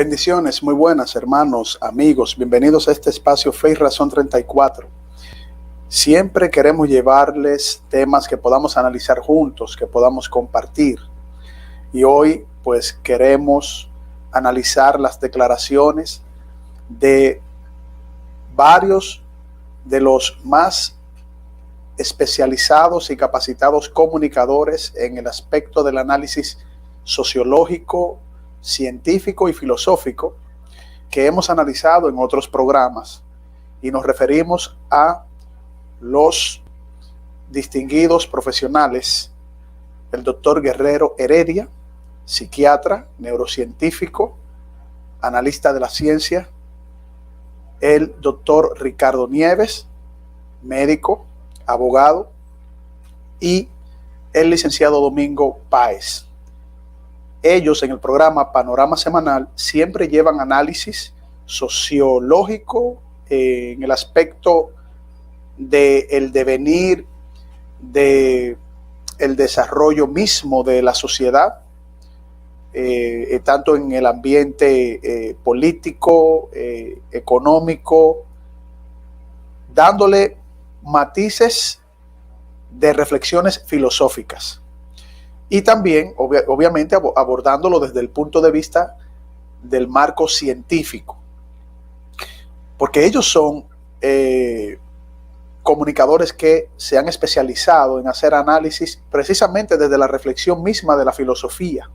Bendiciones, muy buenas hermanos, amigos, bienvenidos a este espacio Fe y Razón 34. Siempre queremos llevarles temas que podamos analizar juntos, que podamos compartir. Y hoy pues queremos analizar las declaraciones de varios de los más especializados y capacitados comunicadores en el aspecto del análisis sociológico, científico y filosófico que hemos analizado en otros programas, y nos referimos a los distinguidos profesionales, el doctor Guerrero Heredia, psiquiatra, neurocientífico, analista de la ciencia, el doctor Ricardo Nieves, médico, abogado, y el licenciado Domingo Páez. Ellos en el programa Panorama Semanal siempre llevan análisis sociológico en el aspecto del devenir, del desarrollo mismo de la sociedad, tanto en el ambiente político, económico, dándole matices de reflexiones filosóficas. Y también, obviamente, abordándolo desde el punto de vista del marco científico. Porque ellos son comunicadores que se han especializado en hacer análisis precisamente desde la reflexión misma de la filosofía,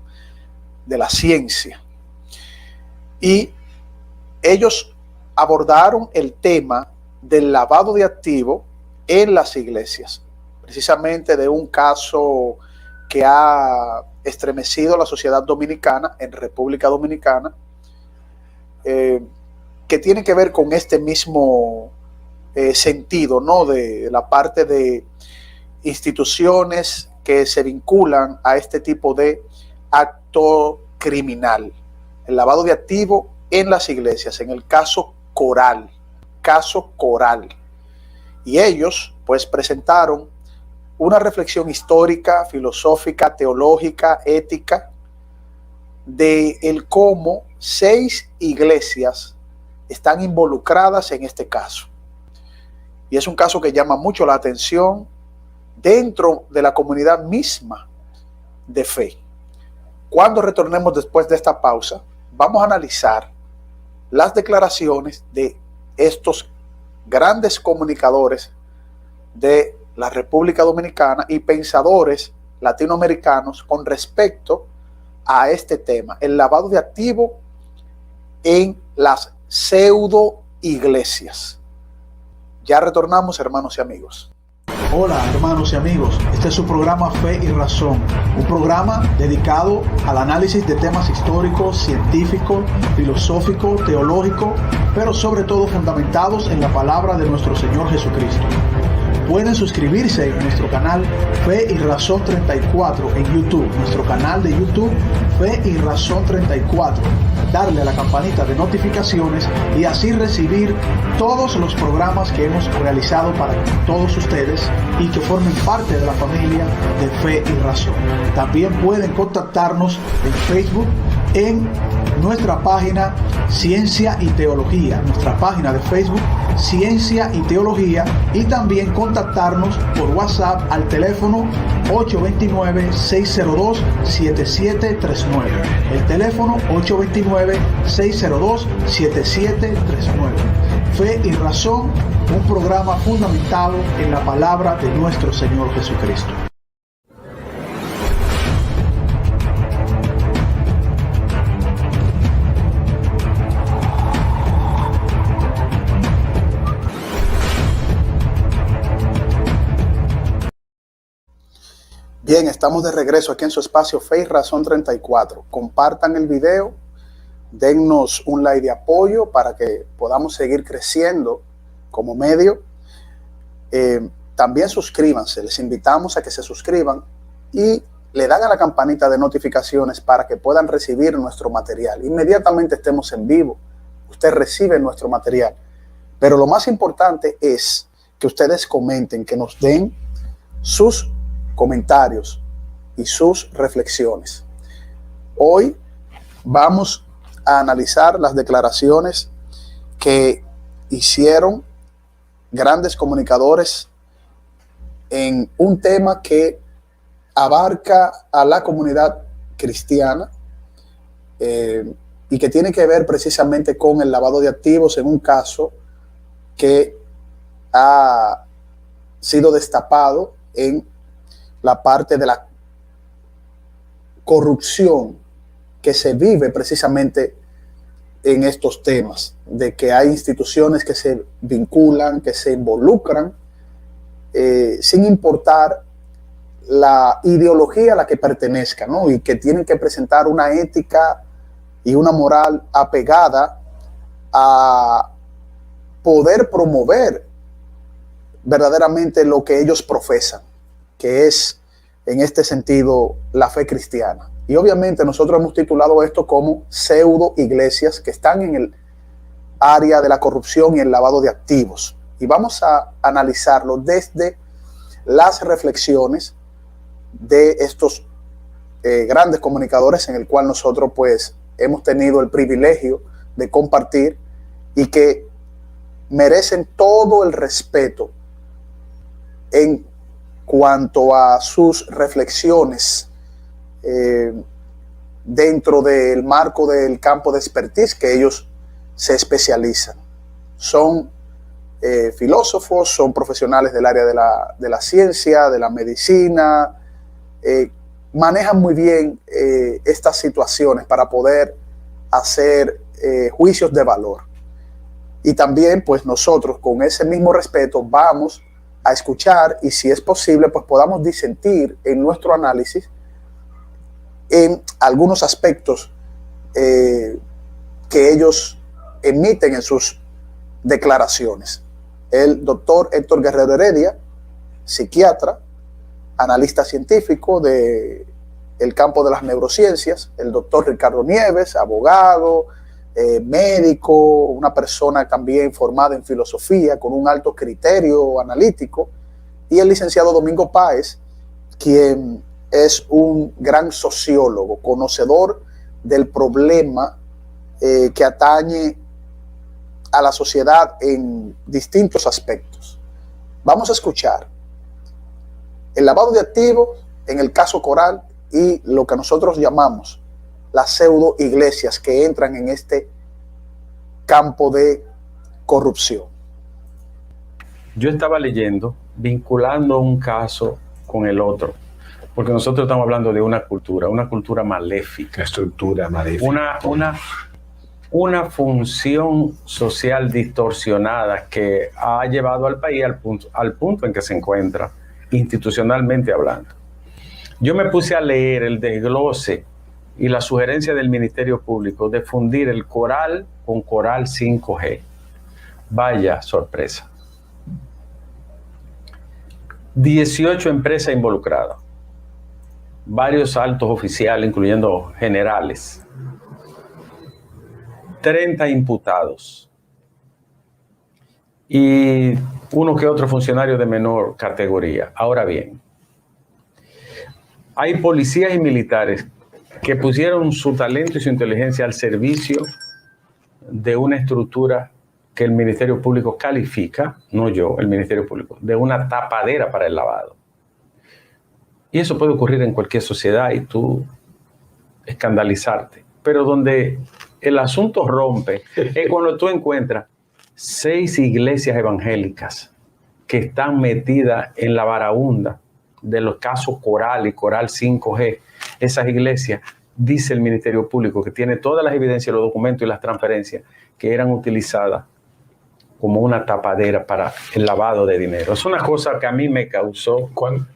de la ciencia. Y ellos abordaron el tema del lavado de activos en las iglesias, precisamente de un caso que ha estremecido a la sociedad dominicana, en República Dominicana, que tiene que ver con este mismo sentido, ¿no? De la parte de instituciones que se vinculan a este tipo de acto criminal, el lavado de activos en las iglesias, en el caso Coral. Y ellos pues presentaron una reflexión histórica, filosófica, teológica, ética, de el cómo 6 iglesias están involucradas en este caso. Y es un caso que llama mucho la atención dentro de la comunidad misma de fe. Cuando retornemos después de esta pausa, vamos a analizar las declaraciones de estos grandes comunicadores de la República Dominicana y pensadores latinoamericanos con respecto a este tema, el lavado de activos en las pseudo iglesias. Ya retornamos, hermanos y amigos. Hola, hermanos y amigos, este es su programa Fe y Razón, un programa dedicado al análisis de temas históricos, científicos, filosóficos, teológicos, pero sobre todo fundamentados en la palabra de nuestro Señor Jesucristo. Pueden suscribirse en nuestro canal Fe y Razón 34 en YouTube, nuestro canal de YouTube Fe y Razón 34. Darle a la campanita de notificaciones y así recibir todos los programas que hemos realizado para todos ustedes y que formen parte de la familia de Fe y Razón. También pueden contactarnos en Facebook en nuestra página Ciencia y Teología, nuestra página de Facebook Ciencia y Teología, y también contactarnos por WhatsApp al teléfono 829-602-7739. El teléfono 829-602-7739. Fe y Razón, un programa fundamentado en la palabra de nuestro Señor Jesucristo. Bien, estamos de regreso aquí en su espacio Fe y Razón 34. Compartan el video, dennos un like de apoyo para que podamos seguir creciendo como medio. También suscríbanse, les invitamos a que se suscriban y le dan a la campanita de notificaciones para que puedan recibir nuestro material. Inmediatamente estemos en vivo, usted recibe nuestro material. Pero lo más importante es que ustedes comenten, que nos den sus comentarios y sus reflexiones. Hoy vamos a analizar las declaraciones que hicieron grandes comunicadores en un tema que abarca a la comunidad cristiana y que tiene que ver precisamente con el lavado de activos en un caso que ha sido destapado en la parte de la corrupción que se vive precisamente en estos temas, de que hay instituciones que se vinculan, que se involucran, sin importar la ideología a la que pertenezcan, ¿no? Y que tienen que presentar una ética y una moral apegada a poder promover verdaderamente lo que ellos profesan, que es, en este sentido, la fe cristiana. Y obviamente nosotros hemos titulado esto como pseudo iglesias que están en el área de la corrupción y el lavado de activos. Y vamos a analizarlo desde las reflexiones de estos grandes comunicadores, en el cual nosotros pues hemos tenido el privilegio de compartir y que merecen todo el respeto en cuanto a sus reflexiones dentro del marco del campo de expertise que ellos se especializan. Son filósofos, son profesionales del área de la ciencia, de la medicina, manejan muy bien estas situaciones para poder hacer juicios de valor. Y también pues nosotros con ese mismo respeto vamos a escuchar y si es posible pues podamos disentir en nuestro análisis en algunos aspectos que ellos emiten en sus declaraciones. El doctor Héctor Guerrero Heredia, psiquiatra, analista científico del campo de las neurociencias, el doctor Ricardo Nieves, abogado, médico, una persona también formada en filosofía, con un alto criterio analítico, y el licenciado Domingo Páez, quien es un gran sociólogo, conocedor del problema que atañe a la sociedad en distintos aspectos. Vamos a escuchar el lavado de activos en el caso Coral y lo que nosotros llamamos las pseudo iglesias que entran en este campo de corrupción. Yo estaba leyendo, vinculando un caso con el otro, porque nosotros estamos hablando de una cultura maléfica. Estructura maléfica. Una función social distorsionada que ha llevado al país al punto en que se encuentra, institucionalmente hablando. Yo me puse a leer el desglose y la sugerencia del Ministerio Público de fundir el Coral con Coral 5G. Vaya sorpresa. 18 empresas involucradas, varios altos oficiales, incluyendo generales, 30 imputados y uno que otro funcionario de menor categoría. Ahora bien, hay policías y militares que pusieron su talento y su inteligencia al servicio de una estructura que el Ministerio Público califica, no yo, el Ministerio Público, de una tapadera para el lavado. Y eso puede ocurrir en cualquier sociedad y tú escandalizarte. Pero donde el asunto rompe es cuando tú encuentras 6 iglesias evangélicas que están metidas en la varaunda de los casos Coral y Coral 5G. Esas iglesias, dice el Ministerio Público, que tiene todas las evidencias, los documentos y las transferencias que eran utilizadas como una tapadera para el lavado de dinero. Es una cosa que a mí me causó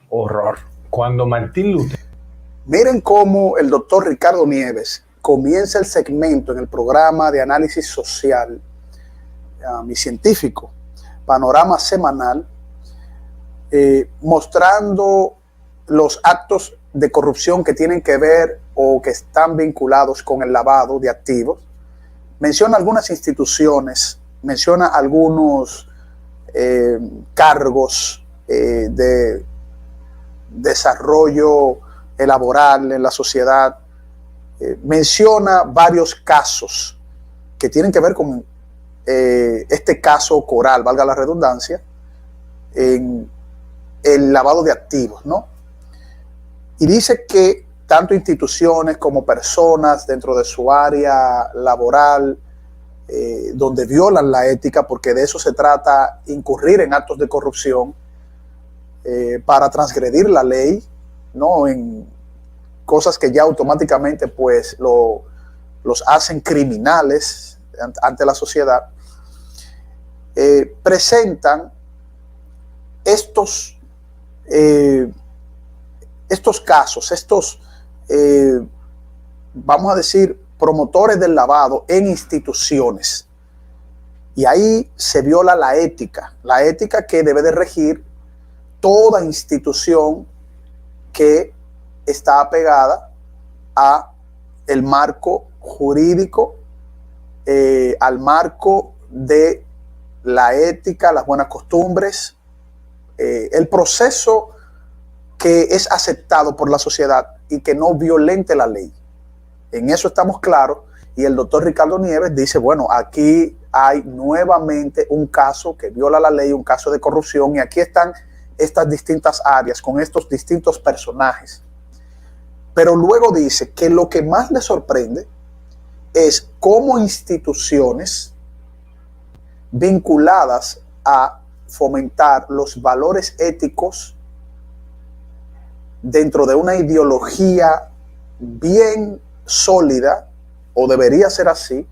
horror. Cuando Martín Lutero... Miren cómo el doctor Ricardo Nieves comienza el segmento en el programa de análisis social, mi científico, Panorama Semanal, mostrando los actos de corrupción que tienen que ver o que están vinculados con el lavado de activos. Menciona algunas instituciones, menciona algunos cargos de desarrollo laboral en la sociedad menciona varios casos que tienen que ver con este caso Coral, valga la redundancia, en el lavado de activos, ¿no? Y dice que tanto instituciones como personas dentro de su área laboral, donde violan la ética, porque de eso se trata, incurrir en actos de corrupción para transgredir la ley, ¿no? En cosas que ya automáticamente pues los hacen criminales ante la sociedad, presentan estos casos, vamos a decir, promotores del lavado en instituciones. Y ahí se viola la ética que debe de regir toda institución que está apegada a el marco jurídico, al marco de la ética, las buenas costumbres, el proceso que es aceptado por la sociedad y que no violente la ley. En eso estamos claros, y el doctor Ricardo Nieves dice, bueno, aquí hay nuevamente un caso que viola la ley, un caso de corrupción, y aquí están estas distintas áreas con estos distintos personajes. Pero luego dice que lo que más le sorprende es cómo instituciones vinculadas a fomentar los valores éticos dentro de una ideología bien sólida, o debería ser así,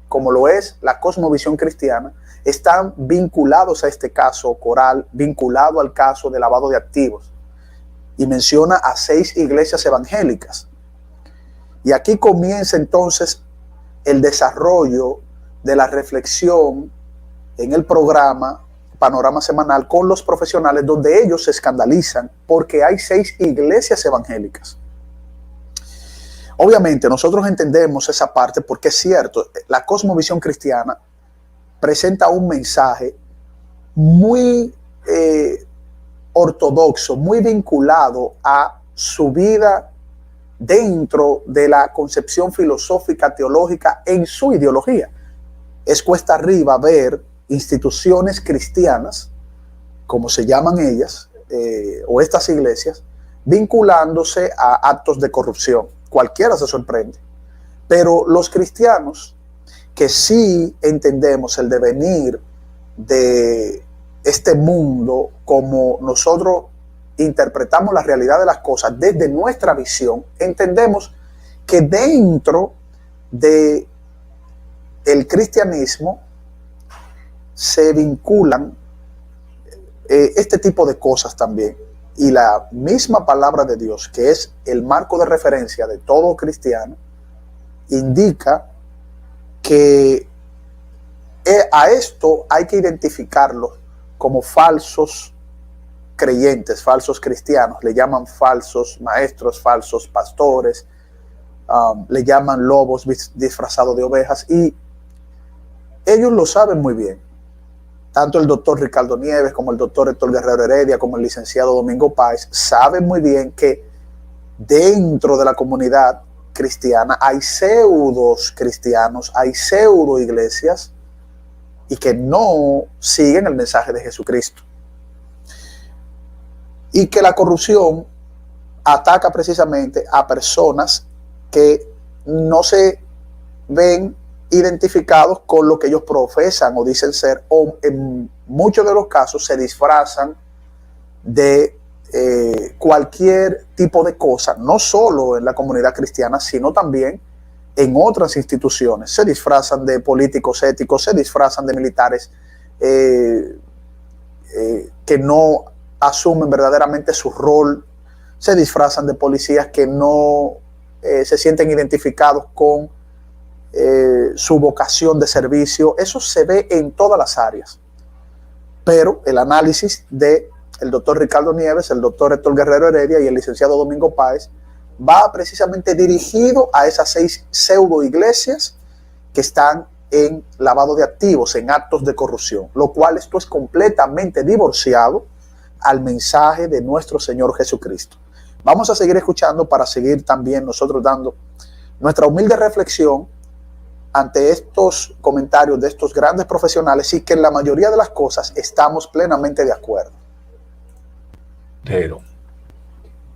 como lo es la cosmovisión cristiana, están vinculados a este caso Coral, vinculado al caso de lavado de activos, y menciona a 6 iglesias evangélicas. Y aquí comienza entonces el desarrollo de la reflexión en el programa Panorama Semanal con los profesionales, donde ellos se escandalizan porque hay 6 iglesias evangélicas. Obviamente nosotros entendemos esa parte porque es cierto, la cosmovisión cristiana presenta un mensaje muy ortodoxo, muy vinculado a su vida dentro de la concepción filosófica, teológica, en su ideología. Es cuesta arriba ver instituciones cristianas, como se llaman ellas, o estas iglesias, vinculándose a actos de corrupción. Cualquiera se sorprende. Pero los cristianos, que sí entendemos el devenir de este mundo, como nosotros interpretamos la realidad de las cosas desde nuestra visión, entendemos que dentro de el cristianismo se vinculan este tipo de cosas también. Y la misma palabra de Dios, que es el marco de referencia de todo cristiano, indica que a esto hay que identificarlo como falsos creyentes, falsos cristianos. Le llaman falsos maestros, falsos pastores, le llaman lobos disfrazados de ovejas, y ellos lo saben muy bien. Tanto el doctor Ricardo Nieves como el doctor Héctor Guerrero Heredia como el licenciado Domingo Páez saben muy bien que dentro de la comunidad cristiana hay pseudos cristianos, hay pseudo iglesias, y que no siguen el mensaje de Jesucristo. Y que la corrupción ataca precisamente a personas que no se ven identificados con lo que ellos profesan o dicen ser, o en muchos de los casos se disfrazan de cualquier tipo de cosa, no solo en la comunidad cristiana, sino también en otras instituciones. Se disfrazan de políticos éticos, se disfrazan de militares que no asumen verdaderamente su rol, se disfrazan de policías que no se sienten identificados con su vocación de servicio. Eso se ve en todas las áreas. Pero el análisis de el doctor Ricardo Nieves, el doctor Héctor Guerrero Heredia y el licenciado Domingo Páez va precisamente dirigido a esas 6 pseudo iglesias que están en lavado de activos, en actos de corrupción, lo cual esto es completamente divorciado al mensaje de nuestro Señor Jesucristo. Vamos a seguir escuchando para seguir también nosotros dando nuestra humilde reflexión ante estos comentarios de estos grandes profesionales y que en la mayoría de las cosas estamos plenamente de acuerdo. Lutero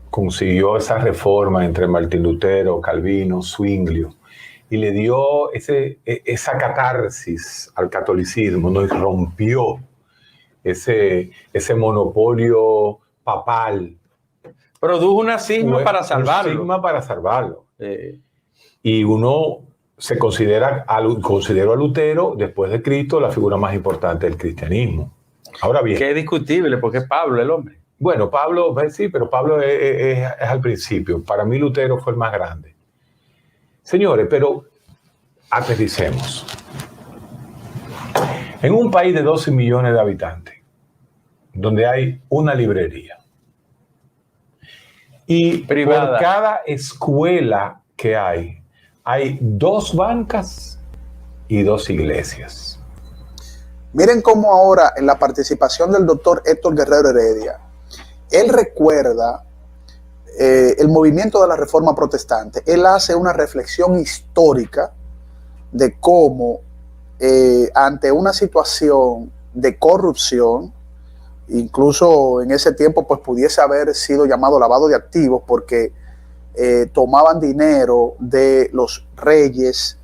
consiguió esa reforma entre Martín Lutero, Calvino, Zwinglio, y le dio esa catarsis al catolicismo, ¿no? Y rompió ese monopolio papal. Produjo una cisma para salvarlo. Un cisma para salvarlo. Y uno se consideró a Lutero, después de Cristo, la figura más importante del cristianismo. Ahora bien. Que es discutible, porque es Pablo el hombre. Bueno, Pablo, sí, pero Pablo es al principio. Para mí Lutero fue el más grande. Señores, pero aterricemos. En un país de 12 millones de habitantes, donde hay una librería, y privada, por cada escuela que hay 2 bancas y 2 iglesias. Miren cómo ahora en la participación del doctor Héctor Guerrero Heredia, él recuerda el movimiento de la Reforma Protestante. Él hace una reflexión histórica de cómo ante una situación de corrupción, incluso en ese tiempo pues pudiese haber sido llamado lavado de activos, porque tomaban dinero de los reyes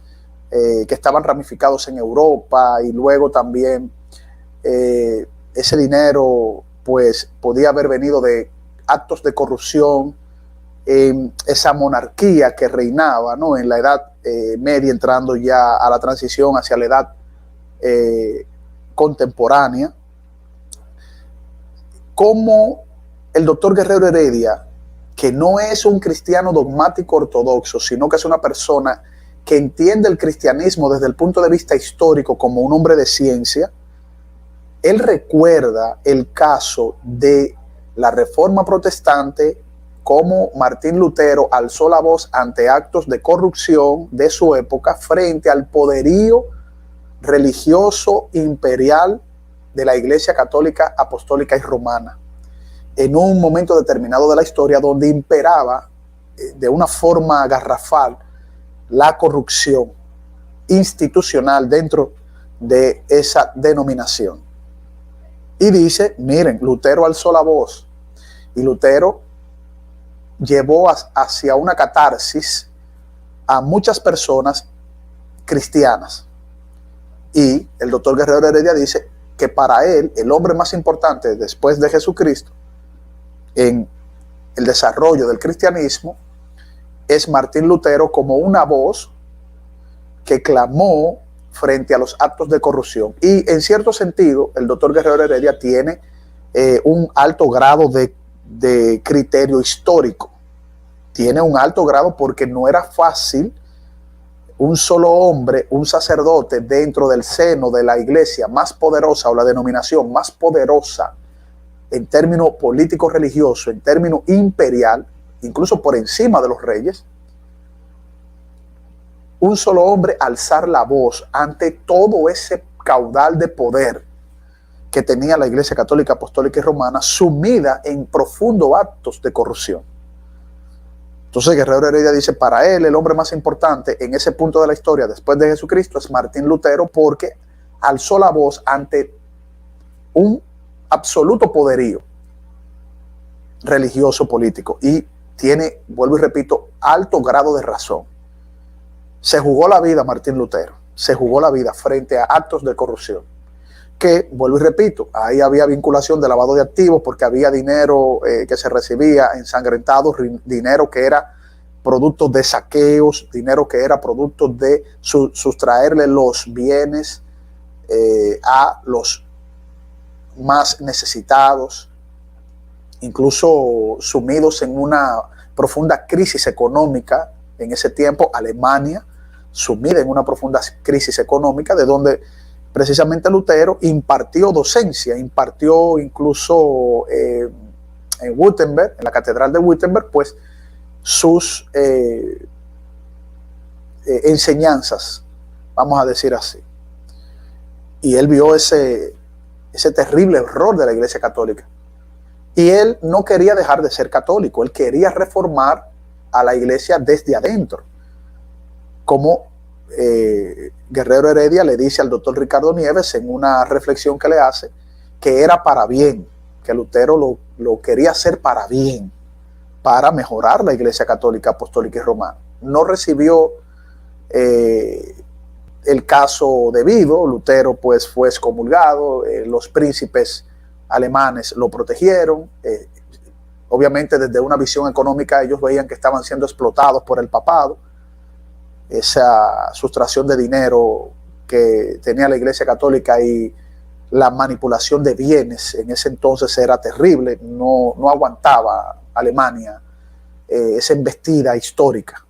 que estaban ramificados en Europa, y luego también ese dinero pues podía haber venido de actos de corrupción en esa monarquía que reinaba, ¿no?, en la Edad Media, entrando ya a la transición hacia la Edad contemporánea. Como el doctor Guerrero Heredia, que no es un cristiano dogmático ortodoxo, sino que es una persona que entiende el cristianismo desde el punto de vista histórico como un hombre de ciencia, él recuerda el caso de la Reforma Protestante, como Martín Lutero alzó la voz ante actos de corrupción de su época frente al poderío religioso imperial de la Iglesia Católica, Apostólica y Romana, en un momento determinado de la historia donde imperaba de una forma garrafal la corrupción institucional dentro de esa denominación. Y dice, miren, Lutero alzó la voz, y Lutero llevó hacia una catarsis a muchas personas cristianas. Y el doctor Guerrero Heredia dice que para él el hombre más importante después de Jesucristo en el desarrollo del cristianismo es Martín Lutero, como una voz que clamó frente a los actos de corrupción. Y en cierto sentido el doctor Guerrero Heredia tiene un alto grado de criterio histórico. Tiene un alto grado porque no era fácil un solo hombre, un sacerdote dentro del seno de la iglesia más poderosa o la denominación más poderosa en términos político-religioso, en términos imperial, incluso por encima de los reyes, un solo hombre alzar la voz ante todo ese caudal de poder que tenía la Iglesia Católica, Apostólica y Romana, sumida en profundos actos de corrupción. Entonces Guerrero Heredia dice, para él el hombre más importante en ese punto de la historia después de Jesucristo es Martín Lutero, porque alzó la voz ante un absoluto poderío religioso político, y tiene, vuelvo y repito, alto grado de razón. Se jugó la vida Martín Lutero, se jugó la vida frente a actos de corrupción, que, vuelvo y repito, ahí había vinculación de lavado de activos, porque había dinero que se recibía ensangrentado, dinero que era producto de saqueos, dinero que era producto de sustraerle los bienes a los más necesitados, incluso sumidos en una profunda crisis económica. En ese tiempo Alemania sumida en una profunda crisis económica, de donde precisamente Lutero impartió docencia, impartió incluso en Wittenberg, en la catedral de Wittenberg, pues sus enseñanzas, vamos a decir así. Y él vio ese terrible error de la Iglesia Católica. Y él no quería dejar de ser católico, él quería reformar a la Iglesia desde adentro. como Guerrero Heredia le dice al doctor Ricardo Nieves en una reflexión que le hace, que era para bien, que Lutero lo quería hacer para bien, para mejorar la Iglesia Católica, Apostólica y Romana. No recibió el caso debido. Lutero pues fue excomulgado, los príncipes alemanes lo protegieron. Obviamente desde una visión económica ellos veían que estaban siendo explotados por el papado. Esa sustracción de dinero que tenía la Iglesia Católica y la manipulación de bienes en ese entonces era terrible. No aguantaba Alemania esa embestida histórica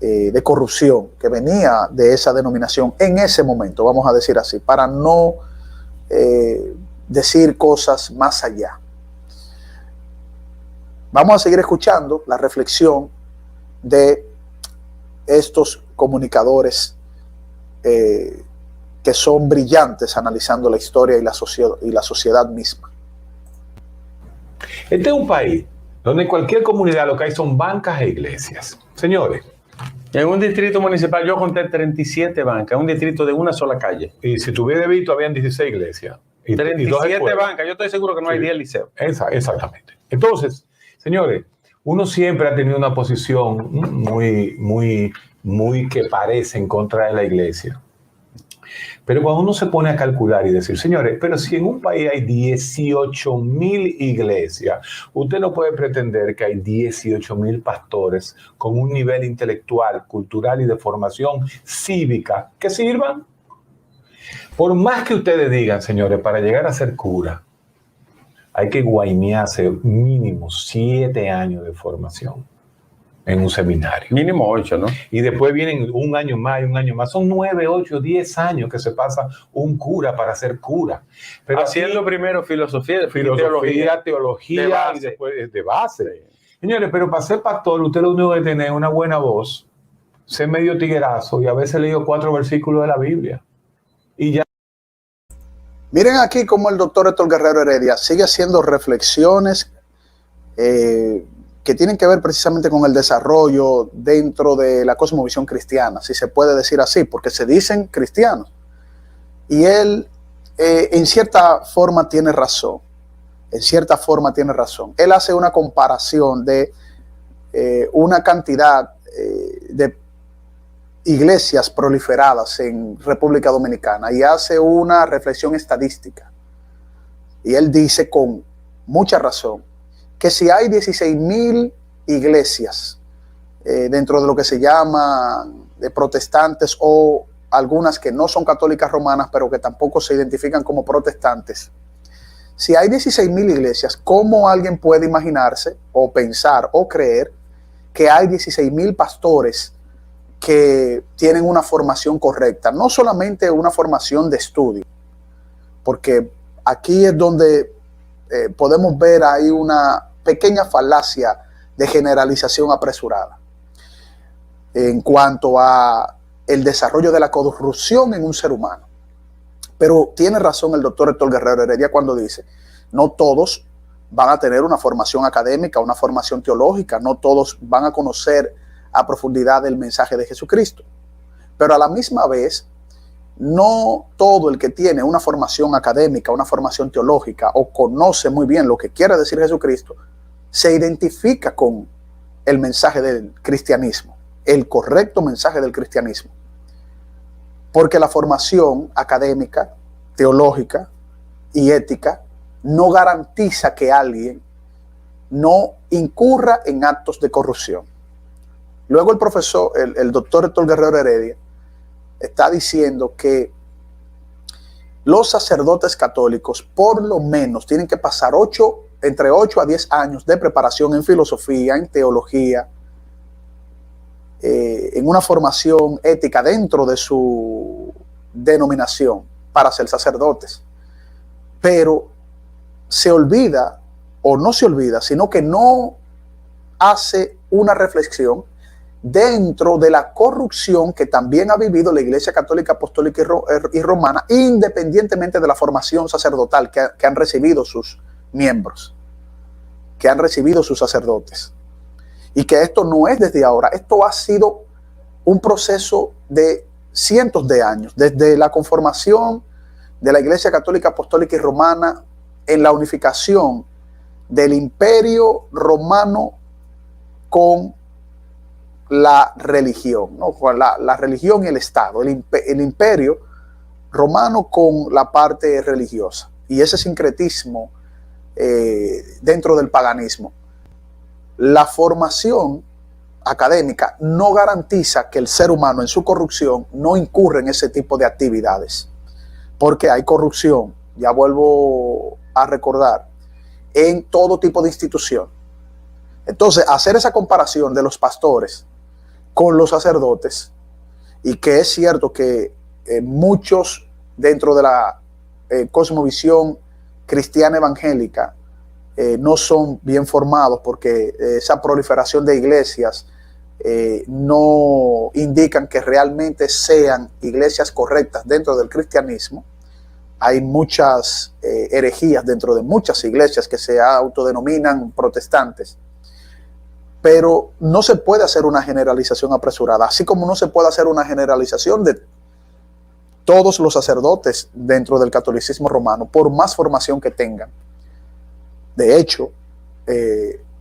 de corrupción que venía de esa denominación en ese momento, vamos a decir así, para no decir cosas más allá. Vamos a seguir escuchando la reflexión de estos comunicadores que son brillantes analizando la historia y la sociedad misma. Este es un país donde en cualquier comunidad lo que hay son bancas e iglesias. Señores. En un distrito municipal yo conté 37 bancas, un distrito de una sola calle. Y si tuviera visto, habían 16 iglesias. Y 37 bancas, yo estoy seguro que no hay 10 liceos. Exactamente. Entonces, señores, uno siempre ha tenido una posición muy que parece en contra de la iglesia. Pero cuando uno se pone a calcular y decir, señores, pero si en un país hay 18,000 iglesias, usted no puede pretender que hay 18,000 pastores con un nivel intelectual, cultural y de formación cívica que sirvan. Por más que ustedes digan, señores, para llegar a ser cura, hay que guainearse mínimo 7 años de formación en un seminario. Mínimo 8, ¿no? Y después vienen un año más y un año más. Son 9, 8, 10 años que se pasa un cura para ser cura. Pero haciendo primero filosofía, teología de base. Y después de base. Sí. Señores, pero para ser pastor, usted lo único que tiene es una buena voz, ser medio tiguerazo y a veces leído 4 versículos de la Biblia. Y ya. Miren aquí cómo el doctor Héctor Guerrero Heredia sigue haciendo reflexiones que tienen que ver precisamente con el desarrollo dentro de la cosmovisión cristiana, si se puede decir así, porque se dicen cristianos. Y él, en cierta forma, tiene razón. En cierta forma tiene razón. Él hace una comparación de una cantidad de iglesias proliferadas en República Dominicana y hace una reflexión estadística. Y él dice con mucha razón que si hay 16,000 iglesias dentro de lo que se llama de protestantes o algunas que no son católicas romanas, pero que tampoco se identifican como protestantes, si hay 16,000 iglesias, ¿cómo alguien puede imaginarse o pensar o creer que hay 16,000 pastores que tienen una formación correcta? No solamente una formación de estudio, porque aquí es donde podemos ver ahí una pequeña falacia de generalización apresurada en cuanto a el desarrollo de la corrupción en un ser humano. Pero tiene razón el doctor Héctor Guerrero Heredia cuando dice, no todos van a tener una formación académica, una formación teológica, no todos van a conocer a profundidad el mensaje de Jesucristo. Pero a la misma vez, no todo el que tiene una formación académica, una formación teológica o conoce muy bien lo que quiere decir Jesucristo, se identifica con el mensaje del cristianismo, el correcto mensaje del cristianismo. Porque la formación académica, teológica y ética no garantiza que alguien no incurra en actos de corrupción. Luego el profesor, el doctor Héctor Guerrero Heredia, está diciendo que los sacerdotes católicos por lo menos tienen que pasar entre 8 a 10 años de preparación en filosofía, en teología, en una formación ética dentro de su denominación para ser sacerdotes. Pero se olvida, o no se olvida, sino que no hace una reflexión dentro de la corrupción que también ha vivido la Iglesia Católica, Apostólica y Romana, independientemente de la formación sacerdotal que han recibido sus miembros, que han recibido sus sacerdotes. Y que esto no es desde ahora, esto ha sido un proceso de cientos de años, desde la conformación de la Iglesia Católica Apostólica y Romana en la unificación del Imperio Romano con la religión, ¿no? Con la religión y el Estado, el Imperio Romano con la parte religiosa, y ese sincretismo dentro del paganismo. La formación académica no garantiza que el ser humano en su corrupción no incurre en ese tipo de actividades, porque hay corrupción, ya vuelvo a recordar, en todo tipo de institución. Entonces, hacer esa comparación de los pastores con los sacerdotes, y que es cierto que muchos dentro de la cosmovisión cristiana evangélica no son bien formados, porque esa proliferación de iglesias no indican que realmente sean iglesias correctas dentro del cristianismo. Hay muchas herejías dentro de muchas iglesias que se autodenominan protestantes, pero no se puede hacer una generalización apresurada, así como no se puede hacer una generalización de todos los sacerdotes dentro del catolicismo romano, por más formación que tengan. De hecho,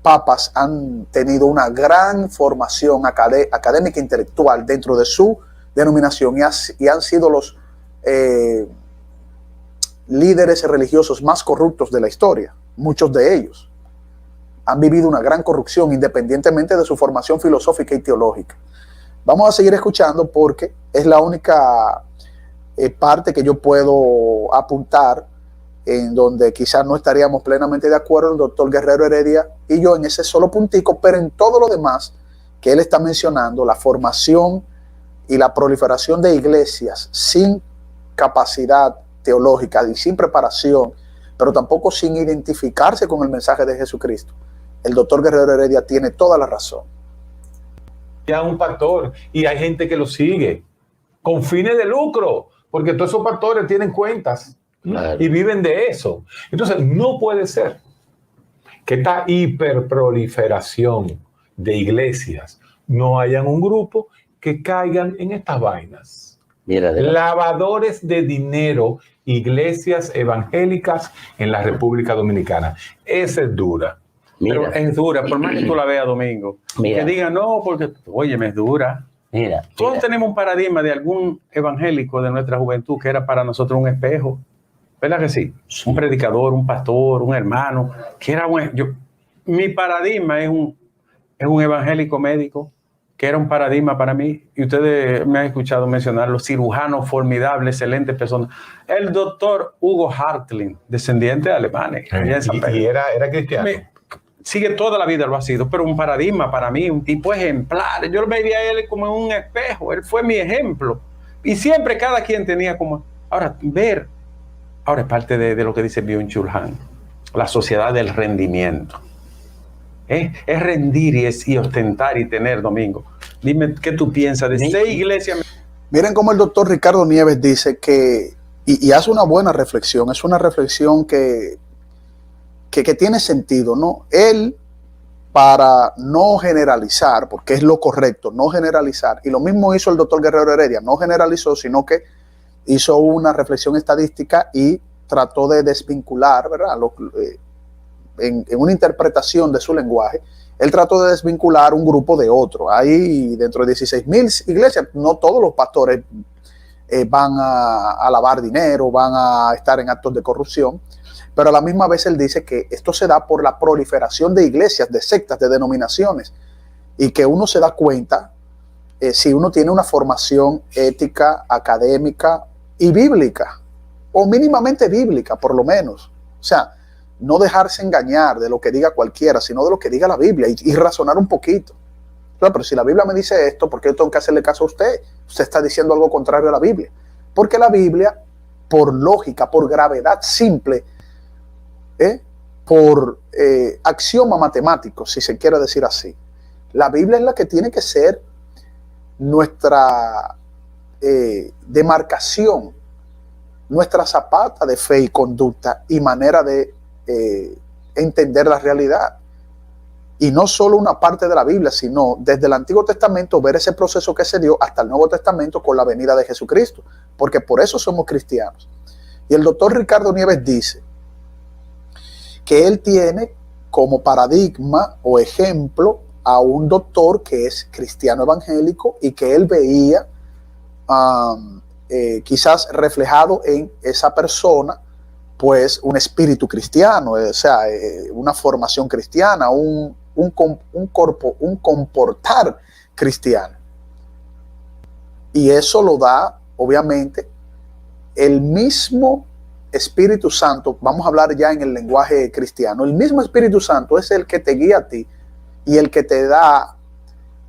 papas han tenido una gran formación académica e intelectual dentro de su denominación, y han sido los líderes religiosos más corruptos de la historia. Muchos de ellos han vivido una gran corrupción independientemente de su formación filosófica y teológica. Vamos a seguir escuchando, porque es la única parte que yo puedo apuntar en donde quizás no estaríamos plenamente de acuerdo el doctor Guerrero Heredia y yo en ese solo puntico, pero en todo lo demás que él está mencionando, la formación y la proliferación de iglesias sin capacidad teológica y sin preparación, pero tampoco sin identificarse con el mensaje de Jesucristo, el doctor Guerrero Heredia tiene toda la razón. Ya un pastor, y hay gente que lo sigue con fines de lucro, porque todos esos pastores tienen cuentas, claro, y viven de eso. Entonces, no puede ser que esta hiperproliferación de iglesias no hayan un grupo que caigan en estas vainas. Mira, lavadores de dinero, iglesias evangélicas en la República Dominicana. Esa es dura. Mira. Pero es dura, por más que tú la veas, Domingo. Mira. Que digan, no, porque, oye, me es dura. Mira, todos tenemos un paradigma de algún evangélico de nuestra juventud que era para nosotros un espejo. ¿Verdad que sí? Un predicador, un pastor, un hermano, que era mi paradigma es un evangélico médico, que era un paradigma para mí, y ustedes me han escuchado mencionar los cirujanos formidables, excelentes personas. El doctor Hugo Hartling, descendiente de alemanes. Y era cristiano. Sigue toda la vida, lo ha sido, pero un paradigma para mí, un tipo ejemplar. Yo lo veía a él como un espejo, él fue mi ejemplo. Y siempre cada quien tenía como... Ahora es parte de lo que dice Byung-Chul Han, la sociedad del rendimiento. Es rendir y ostentar y tener, Domingo. Dime qué tú piensas de 6 iglesias. Miren cómo el doctor Ricardo Nieves dice que, y hace una buena reflexión, es una reflexión que tiene sentido, ¿no? Él, para no generalizar, porque es lo correcto, no generalizar, y lo mismo hizo el doctor Guerrero Heredia, no generalizó, sino que hizo una reflexión estadística y trató de desvincular, ¿verdad? En una interpretación de su lenguaje, él trató de desvincular un grupo de otro. Ahí dentro de 16,000 iglesias, no todos los pastores van a lavar dinero, van a estar en actos de corrupción, pero a la misma vez él dice que esto se da por la proliferación de iglesias, de sectas, de denominaciones, y que uno se da cuenta si uno tiene una formación ética, académica y bíblica, o mínimamente bíblica por lo menos. O sea, no dejarse engañar de lo que diga cualquiera, sino de lo que diga la Biblia, y razonar un poquito. Claro, pero si la Biblia me dice esto, ¿por qué yo tengo que hacerle caso a usted? Usted está diciendo algo contrario a la Biblia. Porque la Biblia, por lógica, por gravedad simple, por axioma matemático, si se quiere decir así, la Biblia es la que tiene que ser nuestra demarcación, nuestra zapata de fe y conducta y manera de entender la realidad. Y no solo una parte de la Biblia, sino desde el Antiguo Testamento ver ese proceso que se dio hasta el Nuevo Testamento con la venida de Jesucristo, porque por eso somos cristianos. Y el doctor Ricardo Nieves dice que él tiene como paradigma o ejemplo a un doctor que es cristiano evangélico y que él veía quizás reflejado en esa persona pues un espíritu cristiano, o sea, una formación cristiana, un comportar cristiano. Y eso lo da, obviamente, el mismo Espíritu Santo. Vamos a hablar ya en el lenguaje cristiano. El mismo Espíritu Santo es el que te guía a ti y el que te da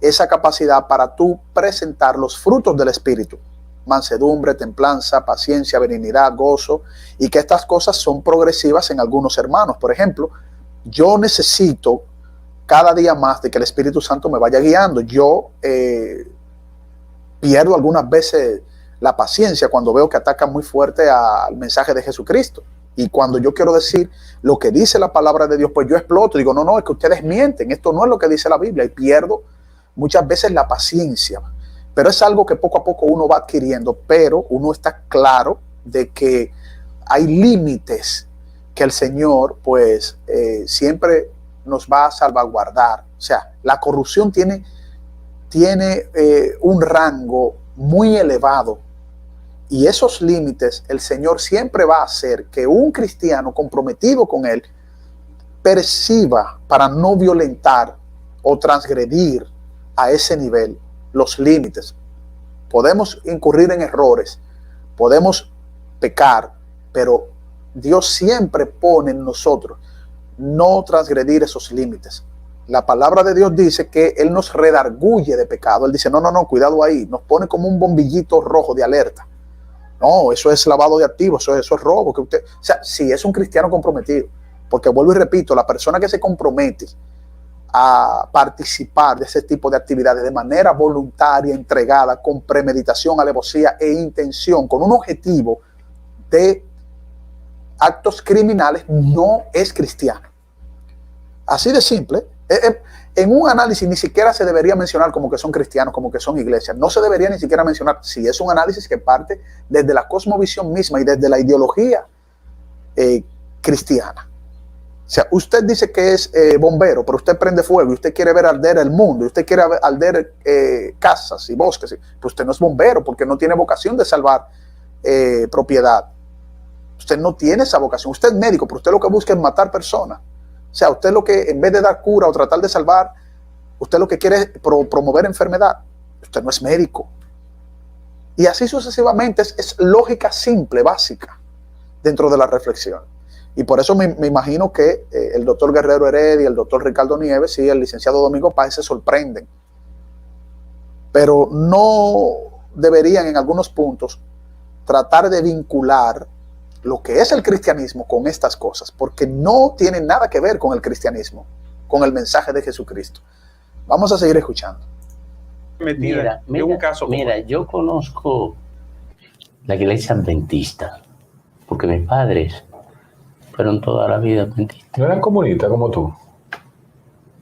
esa capacidad para tú presentar los frutos del Espíritu: mansedumbre, templanza, paciencia, benignidad, gozo, y que estas cosas son progresivas en algunos hermanos. Por ejemplo, yo necesito cada día más de que el Espíritu Santo me vaya guiando. Yo pierdo algunas veces la paciencia cuando veo que atacan muy fuerte al mensaje de Jesucristo. Y cuando yo quiero decir lo que dice la palabra de Dios, pues yo exploto. Digo, no, es que ustedes mienten. Esto no es lo que dice la Biblia. Y pierdo muchas veces la paciencia. Pero es algo que poco a poco uno va adquiriendo. Pero uno está claro de que hay límites que el Señor, pues, siempre nos va a salvaguardar. O sea, la corrupción tiene un rango muy elevado. Y esos límites el Señor siempre va a hacer que un cristiano comprometido con Él perciba para no violentar o transgredir a ese nivel los límites. Podemos incurrir en errores, podemos pecar, pero Dios siempre pone en nosotros no transgredir esos límites. La palabra de Dios dice que Él nos redarguye de pecado. Él dice, no, cuidado ahí. Nos pone como un bombillito rojo de alerta. No, eso es lavado de activos, eso es robo. O sea, si es un cristiano comprometido, porque vuelvo y repito, la persona que se compromete a participar de ese tipo de actividades de manera voluntaria, entregada, con premeditación, alevosía e intención, con un objetivo de actos criminales, no es cristiano. Así de simple. En un análisis ni siquiera se debería mencionar como que son cristianos, como que son iglesias. No se debería ni siquiera mencionar, si es un análisis que parte desde la cosmovisión misma y desde la ideología cristiana. O sea, usted dice que es bombero, pero usted prende fuego y usted quiere ver arder el mundo, y usted quiere ver arder casas y bosques. Pues usted no es bombero porque no tiene vocación de salvar propiedad. Usted no tiene esa vocación. Usted es médico, pero usted lo que busca es matar personas. O sea, usted lo que, en vez de dar cura o tratar de salvar, usted lo que quiere es promover enfermedad. Usted no es médico. Y así sucesivamente es lógica simple, básica, dentro de la reflexión. Y por eso me imagino que el doctor Guerrero Heredia, el doctor Ricardo Nieves y el licenciado Domingo Páez se sorprenden. Pero no deberían en algunos puntos tratar de vincular lo que es el cristianismo con estas cosas, porque no tiene nada que ver con el cristianismo, con el mensaje de Jesucristo. Vamos a seguir escuchando. Mira, yo conozco la iglesia adventista, porque mis padres fueron toda la vida adventistas. ¿No eran comunistas como tú?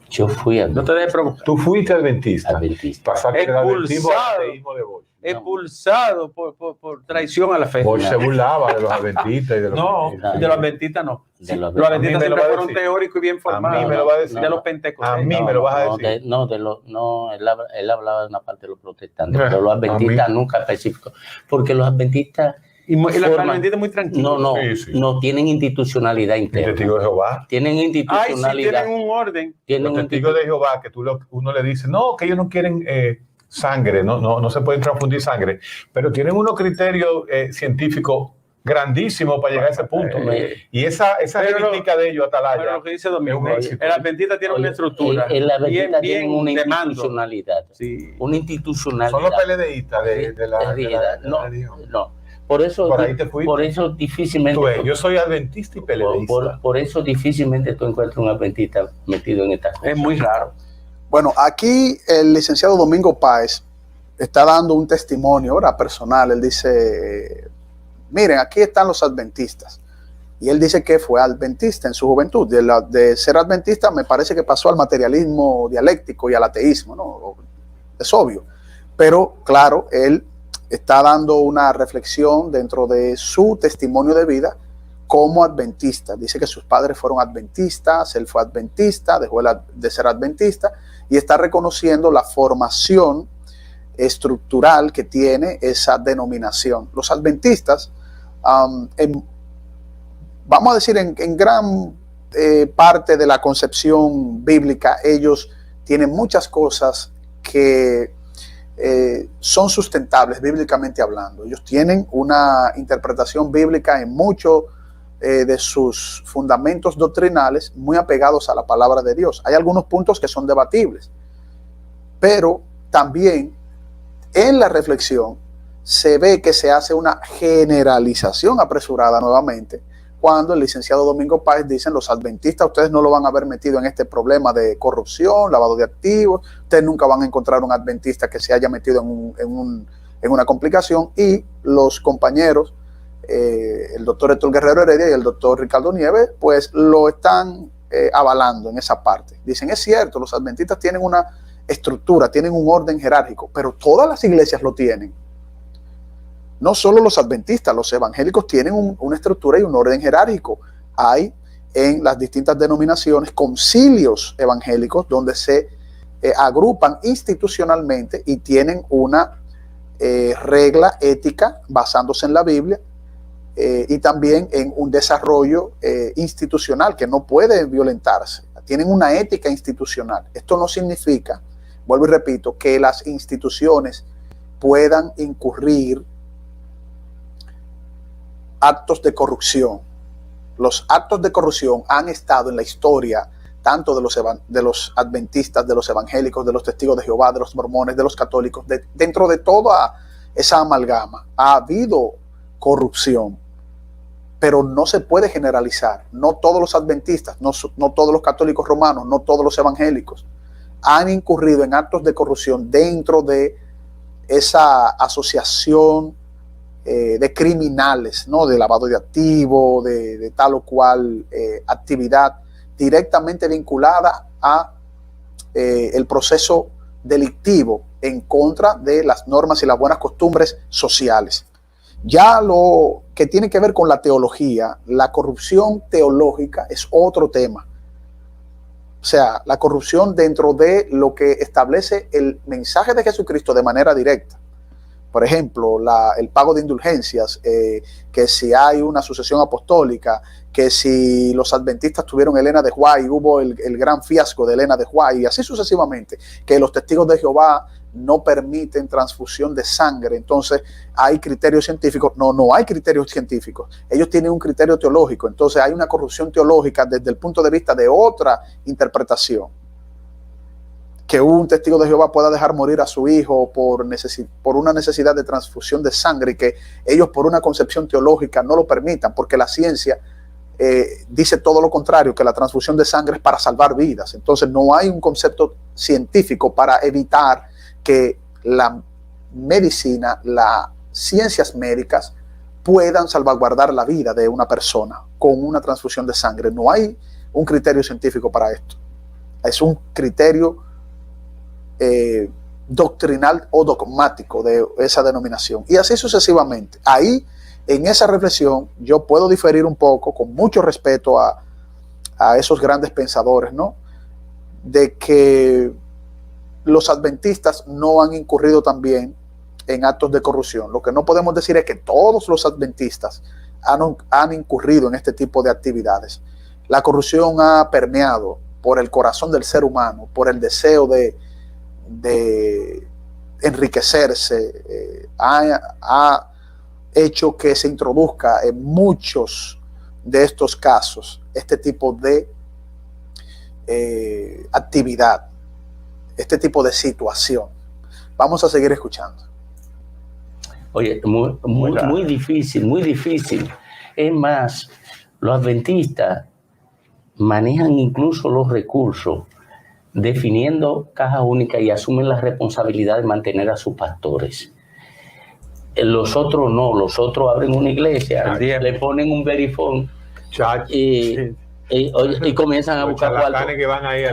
Yo fui adventista. No te des preocupación. Tú fuiste adventista. Pasaste del adventismo al ateísmo de Bosch. Expulsado por traición a la fe. Bosch se burlaba de los adventistas y de los de los adventistas no. Los adventistas siempre fueron teóricos y bien formados. A mí me lo va a decir. De los pentecostales. A mí me lo vas a decir. Él hablaba de una parte de los protestantes, pero los adventistas nunca especificó. Porque los adventistas... Y los adventistas muy tranquilos. No tienen institucionalidad interna. Los testigos de Jehová. Tienen institucionalidad. Tienen un orden. Los testigos de Jehová, que uno le dice, no, que ellos no quieren sangre, no se pueden transfundir sangre, pero tienen unos criterios científicos grandísimos para llegar a ese punto. Y esa crítica de ellos, Atalaya. Pero lo que dice Domingo, el adventista tiene una estructura. El adventista tiene una institucionalidad. Sí. Una institucionalidad. Son los PLDistas de la religión. No. Por eso difícilmente... yo soy adventista y PLDista. Por eso difícilmente tú encuentras un adventista metido en estas cosas. Es muy raro. Bueno, aquí el licenciado Domingo Páez está dando un testimonio ahora personal. Él dice, miren, aquí están los adventistas. Y él dice que fue adventista en su juventud. De ser adventista me parece que pasó al materialismo dialéctico y al ateísmo, ¿no? Es obvio. Pero claro, él está dando una reflexión dentro de su testimonio de vida como adventista. Dice que sus padres fueron adventistas, él fue adventista, dejó de ser adventista y está reconociendo la formación estructural que tiene esa denominación. Los adventistas, vamos a decir, en gran parte de la concepción bíblica, ellos tienen muchas cosas que son sustentables bíblicamente hablando. Ellos tienen una interpretación bíblica en muchos de sus fundamentos doctrinales muy apegados a la palabra de Dios. Hay algunos puntos que son debatibles, pero también en la reflexión se ve que se hace una generalización apresurada nuevamente cuando el licenciado Domingo Páez dice: los adventistas, ustedes no lo van a ver metido en este problema de corrupción, lavado de activos, ustedes nunca van a encontrar un adventista que se haya metido en una complicación. Y los compañeros, el doctor Héctor Guerrero Heredia y el doctor Ricardo Nieves, pues lo están avalando en esa parte. Dicen: es cierto, los adventistas tienen una estructura, tienen un orden jerárquico, pero todas las iglesias lo tienen. No solo los adventistas, los evangélicos tienen una estructura y un orden jerárquico. Hay en las distintas denominaciones concilios evangélicos donde se agrupan institucionalmente y tienen una regla ética basándose en la Biblia y también en un desarrollo institucional que no puede violentarse. Tienen una ética institucional. Esto no significa, vuelvo y repito, que las instituciones puedan incurrir actos de corrupción. Los actos de corrupción han estado en la historia tanto de los adventistas, de los evangélicos, de los testigos de Jehová, de los mormones, de los católicos. Dentro de toda esa amalgama ha habido corrupción, pero no se puede generalizar. No todos los adventistas, no todos los católicos romanos, no todos los evangélicos han incurrido en actos de corrupción dentro de esa asociación de criminales, ¿no? De lavado de activos, de tal o cual actividad directamente vinculada a el proceso delictivo en contra de las normas y las buenas costumbres sociales. Ya lo que tiene que ver con la teología, la corrupción teológica es otro tema. O sea, la corrupción dentro de lo que establece el mensaje de Jesucristo de manera directa. Por ejemplo, el pago de indulgencias, que si hay una sucesión apostólica, que si los adventistas tuvieron Elena de White, hubo el gran fiasco de Elena de White, y así sucesivamente, que los testigos de Jehová no permiten transfusión de sangre. Entonces hay criterios científicos. No hay criterios científicos. Ellos tienen un criterio teológico. Entonces hay una corrupción teológica desde el punto de vista de otra interpretación. Que un testigo de Jehová pueda dejar morir a su hijo por una necesidad de transfusión de sangre y que ellos por una concepción teológica no lo permitan, porque la ciencia dice todo lo contrario, que la transfusión de sangre es para salvar vidas. Entonces no hay un concepto científico para evitar que la medicina, las ciencias médicas puedan salvaguardar la vida de una persona con una transfusión de sangre. No hay un criterio científico para esto. Es un criterio doctrinal o dogmático de esa denominación, y así sucesivamente. Ahí, en esa reflexión, yo puedo diferir un poco, con mucho respeto a esos grandes pensadores, ¿no? De que los adventistas no han incurrido también en actos de corrupción. Lo que no podemos decir es que todos los adventistas han incurrido en este tipo de actividades. La corrupción ha permeado por el corazón del ser humano, por el deseo de enriquecerse, ha hecho que se introduzca en muchos de estos casos este tipo de actividad, este tipo de situación. Vamos a seguir escuchando. Oye, muy difícil, muy difícil. Es más, los adventistas manejan incluso los recursos definiendo caja única y asumen la responsabilidad de mantener a sus pastores. Los otros no, los otros abren una iglesia, le ponen un verifón y comienzan a buscar cuarto. Que van ahí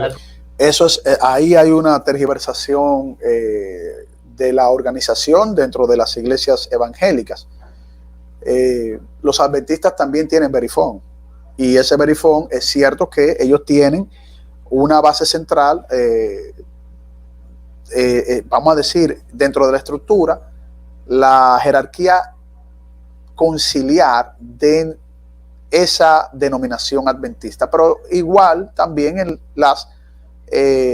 Eso es, ahí hay una tergiversación de la organización dentro de las iglesias evangélicas. Los adventistas también tienen Verifone, y ese Verifone es cierto que ellos tienen una base central, vamos a decir, dentro de la estructura, la jerarquía conciliar de esa denominación adventista, pero igual también en las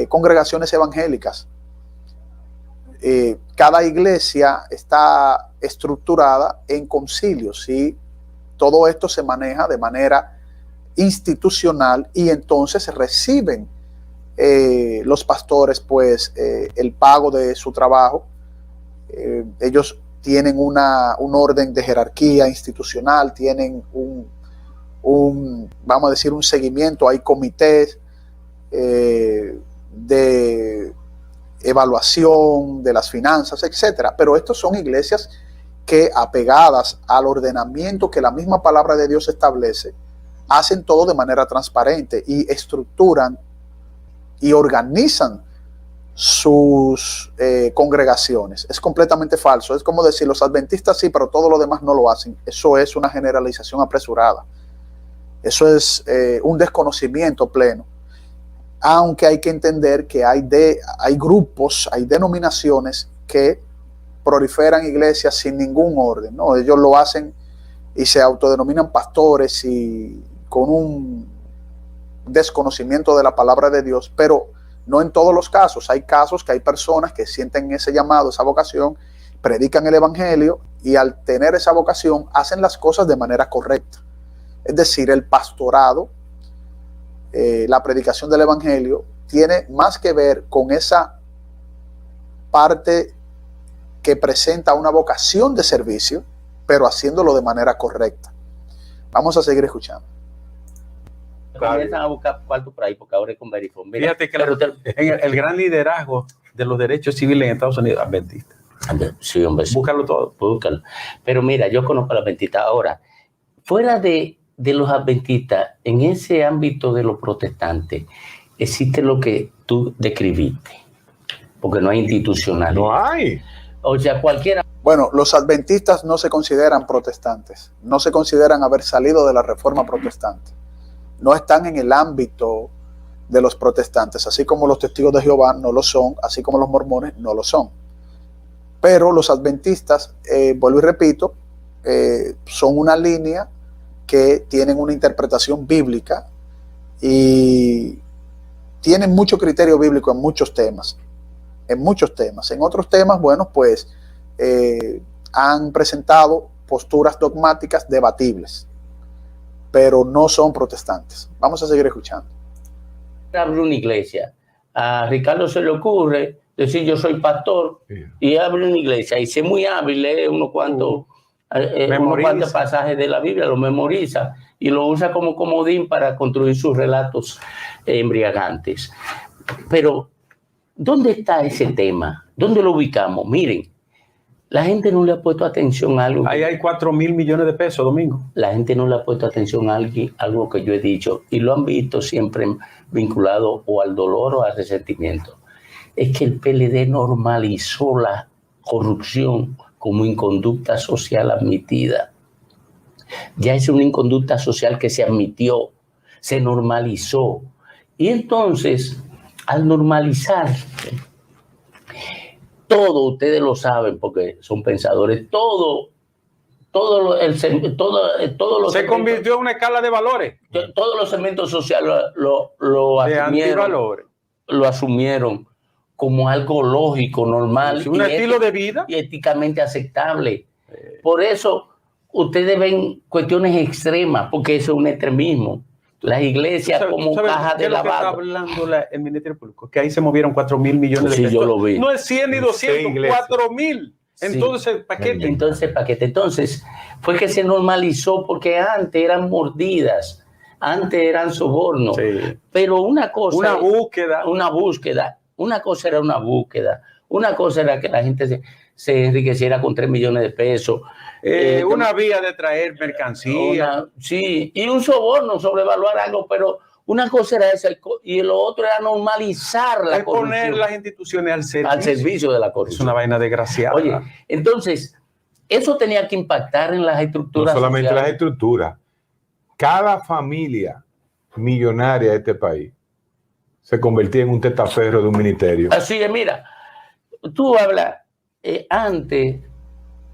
congregaciones evangélicas. Cada iglesia está estructurada en concilios y todo esto se maneja de manera institucional, y entonces reciben los pastores pues el pago de su trabajo. Ellos tienen un orden de jerarquía institucional, tienen vamos a decir, un seguimiento, hay comités de evaluación de las finanzas, etcétera. Pero estos son iglesias que, apegadas al ordenamiento que la misma palabra de Dios establece, hacen todo de manera transparente y estructuran y organizan sus congregaciones. Es completamente falso. Es como decir, los adventistas sí, pero todo lo demás no lo hacen. Eso es una generalización apresurada. Eso es un desconocimiento pleno. Aunque hay que entender que hay grupos, hay denominaciones que proliferan iglesias sin ningún orden, ¿no? Ellos lo hacen y se autodenominan pastores y con un desconocimiento de la palabra de Dios, pero no en todos los casos. Hay casos que hay personas que sienten ese llamado, esa vocación, predican el evangelio y al tener esa vocación hacen las cosas de manera correcta. Es decir, el pastorado, la predicación del evangelio tiene más que ver con esa parte que presenta una vocación de servicio, pero haciéndolo de manera correcta. Vamos a seguir escuchando. Comienzan a buscar cuarto por ahí, porque ahora es con Verifone. Fíjate que el gran liderazgo de los derechos civiles en Estados Unidos es adventista. Sí, hombre. Sí. Búscalo todo. Búscalo. Pero mira, yo conozco a los adventistas. Ahora, fuera de los adventistas, en ese ámbito de los protestantes, existe lo que tú describiste, porque no hay institucionalidad. No hay. O sea, cualquiera. Bueno, los adventistas no se consideran protestantes, no se consideran haber salido de la reforma protestante, no están en el ámbito de los protestantes, así como los testigos de Jehová no lo son, así como los mormones no lo son. Pero los adventistas, vuelvo y repito, son una línea que tienen una interpretación bíblica y tienen mucho criterio bíblico en muchos temas. En otros temas, bueno, pues han presentado posturas dogmáticas debatibles, pero no son protestantes. Vamos a seguir escuchando. Abre una iglesia. A Ricardo se le ocurre decir yo soy pastor y abre una iglesia y es muy hábil, lee unos cuantos pasajes de la Biblia, lo memoriza y lo usa como comodín para construir sus relatos embriagantes. Pero ¿dónde está ese tema? ¿Dónde lo ubicamos? Miren, la gente no le ha puesto atención a algo. Ahí hay 4,000 millones de pesos, Domingo. La gente no le ha puesto atención a algo que yo he dicho y lo han visto siempre vinculado o al dolor o al resentimiento. Es que el PLD normalizó la corrupción como inconducta social admitida. Ya es una inconducta social que se admitió, se normalizó. Y entonces, al normalizar, todo, ustedes lo saben porque son pensadores, se convirtió en una escala de valores. Todos los segmentos sociales lo asumieron como algo lógico, normal, un estilo de vida y éticamente aceptable. Por eso ustedes ven cuestiones extremas, porque eso es un extremismo. Las iglesias como caja de lavado. Está hablando el Ministerio Público, que ahí se movieron 4,000 millones de pesos. Sí, yo lo vi. No es 100 ni 200, 4,000. Entonces, paquete. Entonces, fue que se normalizó porque antes eran mordidas, antes eran sobornos. Sí. Pero una cosa. Una cosa era una búsqueda. Una cosa era que la gente se enriqueciera con 3 millones de pesos. Una vía de traer mercancía. Sí, y un soborno, sobrevaluar algo, pero una cosa era esa y lo otro era normalizar la corrupción. Poner las instituciones al servicio de la corrupción. Es una vaina desgraciada. Oye, entonces, eso tenía que impactar en las estructuras. No solamente sociales. las estructuras. Cada familia millonaria de este país se convertía en un testaferro de un ministerio. Así es, mira, tú hablas, antes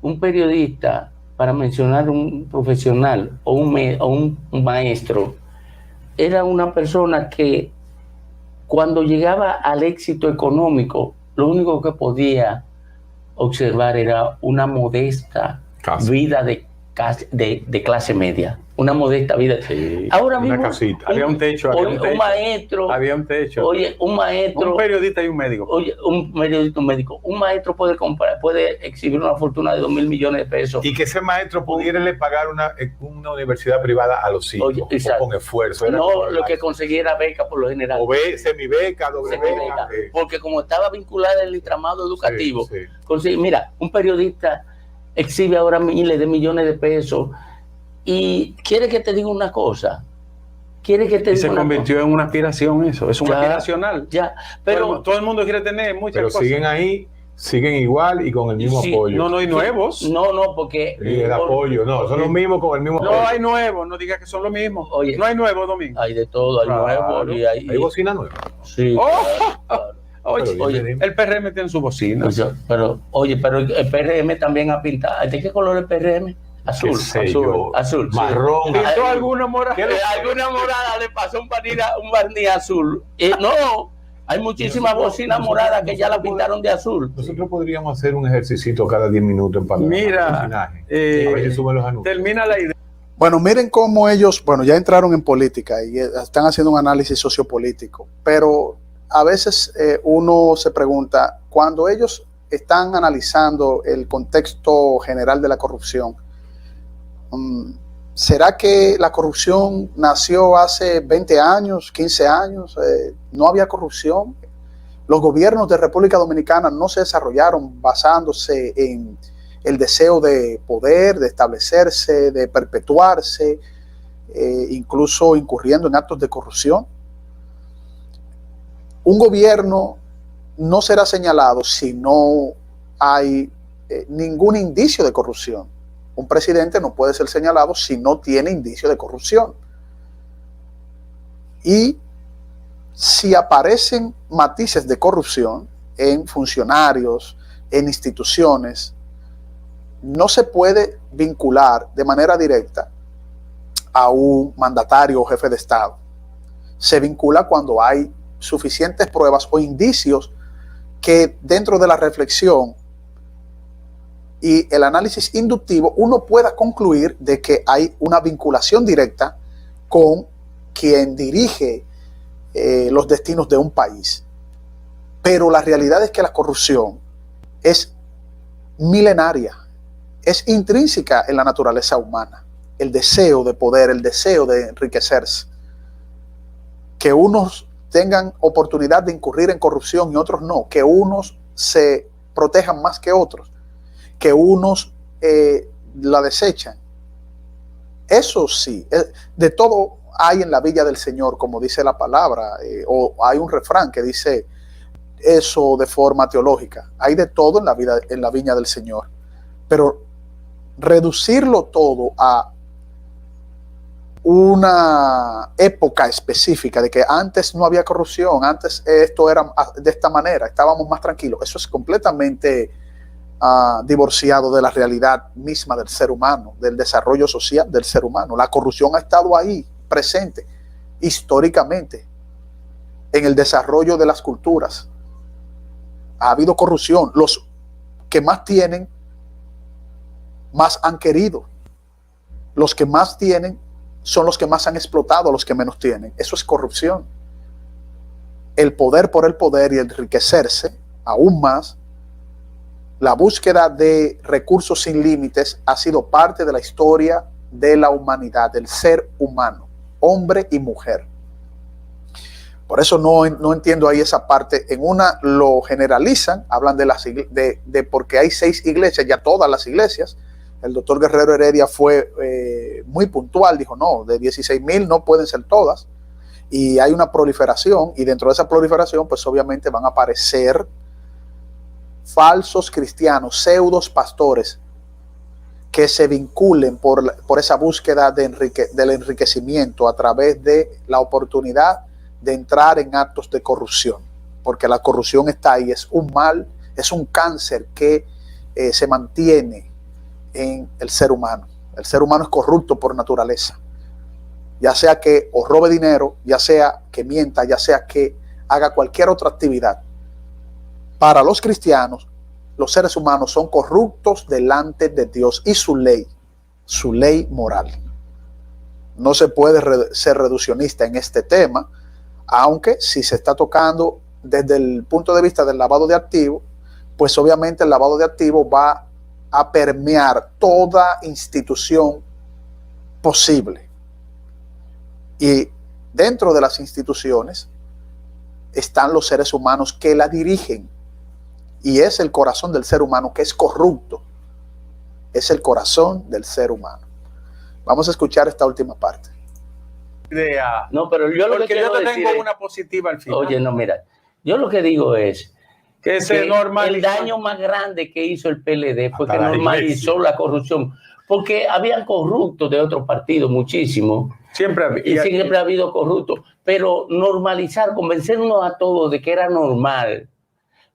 un periodista, para mencionar un profesional o un maestro, era una persona que cuando llegaba al éxito económico, lo único que podía observar era una modesta vida de clase media. Una modesta vida. Sí, ahora mismo casita. Había un techo. Un maestro. Había un techo. Oye, un maestro. Un periodista y un médico. Oye, un periodista y un médico. Un maestro puede exhibir una fortuna de 2.000 millones de pesos. Y que ese maestro pudiera pagar una universidad privada a los hijos. Oye, con esfuerzo. No, lo que conseguía era beca por lo general. O semibeca, doble beca. Porque como estaba vinculada al entramado educativo, mira, un periodista exhibe ahora miles de millones de pesos. Y quiere que te diga una cosa. Se convirtió en una aspiración eso. Es un aspiracional. Ya, pero todo el mundo quiere tener muchas cosas. Pero siguen ahí, siguen igual y con el mismo apoyo. No hay nuevos. No, porque... el apoyo, son los mismos con el mismo apoyo. No hay nuevos, no digas que son los mismos. Oye, no hay nuevos, Domingo. Hay de todo, hay nuevos. Hay bocina nueva. Sí. Oye, el PRM tiene su bocina. Pero el PRM también ha pintado. ¿De qué color es el PRM? Azul. Marrón. ¿Pintó alguna morada? Alguna morada le pasó un barniz azul. No, hay muchísimas bocinas moradas que ya la pintaron de azul. Nosotros podríamos hacer un ejercicio cada 10 minutos en Panamá. Mira, termina la idea. Bueno, miren cómo ellos, ya entraron en política y están haciendo un análisis sociopolítico, pero a veces uno se pregunta, cuando ellos están analizando el contexto general de la corrupción, ¿será que la corrupción nació hace 20 años, 15 años? ¿No había corrupción? Los gobiernos de República Dominicana no se desarrollaron basándose en el deseo de poder, de establecerse, de perpetuarse, incluso incurriendo en actos de corrupción. Un gobierno no será señalado si no hay ningún indicio de corrupción. Un presidente no puede ser señalado si no tiene indicio de corrupción. Y si aparecen matices de corrupción en funcionarios, en instituciones, no se puede vincular de manera directa a un mandatario o jefe de Estado. Se vincula cuando hay suficientes pruebas o indicios que dentro de la reflexión y el análisis inductivo uno pueda concluir de que hay una vinculación directa con quien dirige los destinos de un país. Pero la realidad es que la corrupción es milenaria, es intrínseca en la naturaleza humana. El deseo de poder, el deseo de enriquecerse. Que unos tengan oportunidad de incurrir en corrupción y otros no. Que unos se protejan más que otros. Que unos la desechan. Eso sí, de todo hay en la viña del Señor, como dice la palabra, o hay un refrán que dice eso de forma teológica. Hay de todo en la viña del Señor. Pero reducirlo todo a una época específica de que antes no había corrupción, antes esto era de esta manera, estábamos más tranquilos, eso es completamente divorciado de la realidad misma del ser humano, del desarrollo social del ser humano. La corrupción ha estado ahí, presente, históricamente, en el desarrollo de las culturas. Ha habido corrupción. Los que más tienen, más han querido. Los que más tienen son los que más han explotado a los que menos tienen. Eso es corrupción. El poder por el poder y el enriquecerse aún más. La búsqueda de recursos sin límites ha sido parte de la historia de la humanidad, del ser humano, hombre y mujer. Por eso no entiendo ahí esa parte. En una lo generalizan, hablan de porque hay 6 iglesias, ya todas las iglesias. El doctor Guerrero Heredia fue muy puntual, dijo no, de 16,000 no pueden ser todas. Y hay una proliferación, y dentro de esa proliferación pues obviamente van a aparecer falsos cristianos, pseudos pastores, que se vinculen por esa búsqueda del enriquecimiento a través de la oportunidad de entrar en actos de corrupción, porque la corrupción está ahí, es un mal, es un cáncer que se mantiene en el ser humano. El ser humano es corrupto por naturaleza, ya sea que o robe dinero, ya sea que mienta, ya sea que haga cualquier otra actividad. Para los cristianos, los seres humanos son corruptos delante de Dios y su ley moral. No se puede ser reduccionista en este tema, aunque si se está tocando desde el punto de vista del lavado de activos, pues obviamente el lavado de activos va a permear toda institución posible. Y dentro de las instituciones están los seres humanos que la dirigen. Y es el corazón del ser humano que es corrupto. Es el corazón del ser humano. Vamos a escuchar esta última parte. No, pero yo lo que quiero yo te decir tengo es, una positiva al final. oye, no, mira, yo lo que digo es que el daño más grande que hizo el PLD fue que normalizó la corrupción, porque habían corruptos de otros partidos, muchísimos. Siempre ha habido corruptos, pero normalizar, convencernos a todos de que era normal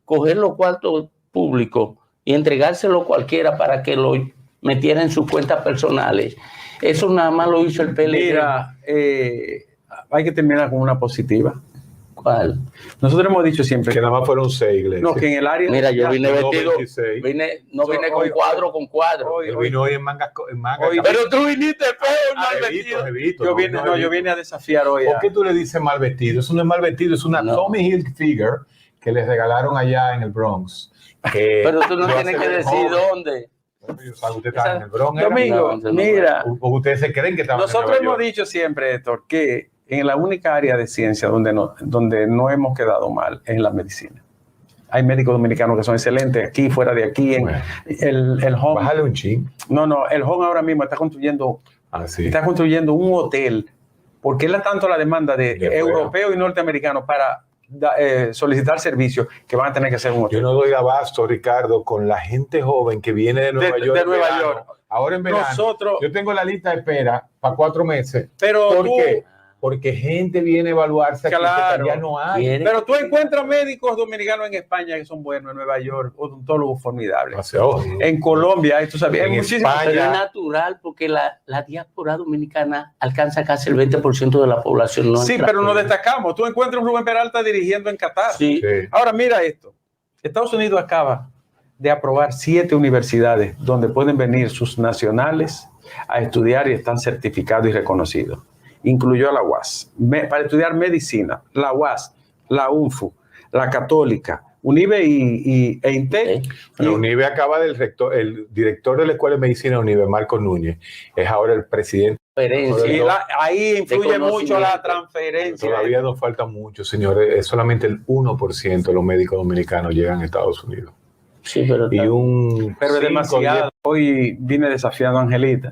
coger los cuartos públicos y entregárselo a cualquiera para que lo metiera en sus cuentas personales. Eso nada más lo hizo el PLD. Mira, hay que terminar con una positiva. ¿Cuál? Nosotros hemos dicho siempre que nada más fueron 6 iglesias. No, que en el área. Mira, yo vine vestido. 26. Vine con cuadro. Yo vine hoy en manga. Pero tú viniste feo, mal vestido. Yo vine a desafiar hoy. ¿Por qué tú le dices mal vestido? Eso no es mal vestido, es una Tommy Hilfiger que les regalaron allá en el Bronx. Pero tú no tienes que decir dónde. Usted está en el Bronx. Domingo, mira. Ustedes se creen que estaban Nosotros hemos dicho siempre, Héctor, que en la única área de ciencia donde no hemos quedado mal es en la medicina. Hay médicos dominicanos que son excelentes aquí, fuera de aquí. El home. Bájale un chin. No, el home ahora mismo está construyendo un hotel, porque es tanto la demanda de europeos y norteamericanos para solicitar servicios que van a tener que hacer un hotel. Yo no doy abasto, Ricardo, con la gente joven que viene de Nueva York. De Nueva York. Ahora en verano, yo tengo la lista de espera para 4 meses. ¿Por qué? Porque gente viene a evaluarse aquí, claro, que ya no hay. Pero tú encuentras médicos dominicanos en España que son buenos, en Nueva York, odontólogos formidables. En Colombia, tú sabes, en España. Pero es natural porque la diáspora dominicana alcanza casi el 20% de la población. Sí, pero nos destacamos. Tú encuentras a Rubén Peralta dirigiendo en Qatar. Sí. Ahora mira esto. Estados Unidos acaba de aprobar 7 universidades donde pueden venir sus nacionales a estudiar y están certificados y reconocidos. Incluyó a la UAS, para estudiar medicina, la UAS, la UNFU, la Católica, UNIBE e INTEC. Pero UNIBE acaba del rector, el director de la Escuela de Medicina de UNIBE, Marco Núñez, es ahora el presidente. Ahí influye mucho la transferencia. Todavía nos falta mucho, señores. Es solamente el 1% de los médicos dominicanos llegan a Estados Unidos. Sí, pero es demasiado. Hoy vine desafiando a Angelita.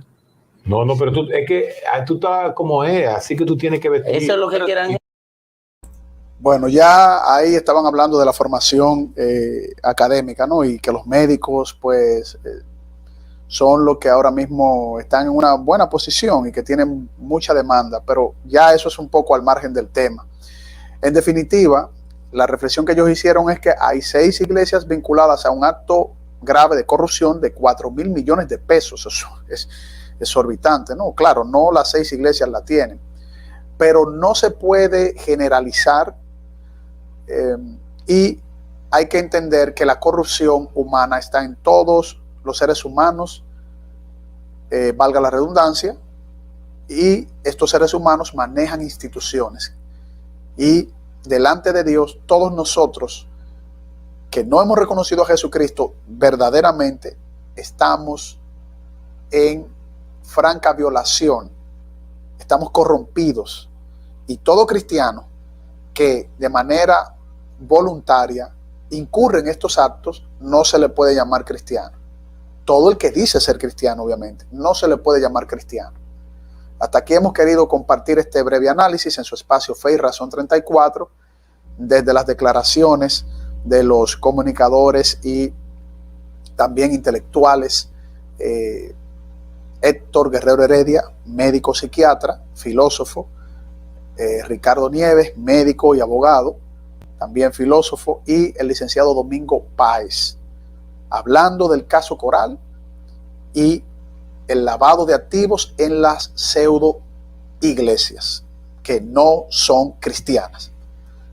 No, pero es que tú estás como es, así que tú tienes que vestir. Eso es lo que quieran. Bueno, ya ahí estaban hablando de la formación académica, ¿no? Y que los médicos, pues, son los que ahora mismo están en una buena posición y que tienen mucha demanda, pero ya eso es un poco al margen del tema. En definitiva, la reflexión que ellos hicieron es que hay 6 iglesias vinculadas a un acto grave de corrupción de 4,000 millones de pesos. Eso es exorbitante, ¿no? Claro, no las 6 iglesias la tienen, pero no se puede generalizar y hay que entender que la corrupción humana está en todos los seres humanos, valga la redundancia, y estos seres humanos manejan instituciones y delante de Dios todos nosotros que no hemos reconocido a Jesucristo verdaderamente estamos en franca violación, estamos corrompidos, y todo cristiano que de manera voluntaria incurre en estos actos, no se le puede llamar cristiano. Todo el que dice ser cristiano, obviamente, no se le puede llamar cristiano. Hasta aquí hemos querido compartir este breve análisis en su espacio Fe y Razón 34, desde las declaraciones de los comunicadores y también intelectuales, Héctor Guerrero Heredia, médico psiquiatra, filósofo, Ricardo Nieves, médico y abogado, también filósofo, y el licenciado Domingo Páez, hablando del caso Coral y el lavado de activos en las pseudo iglesias que no son cristianas.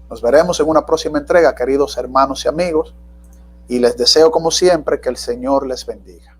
Nos veremos en una próxima entrega, queridos hermanos y amigos, y les deseo como siempre que el Señor les bendiga.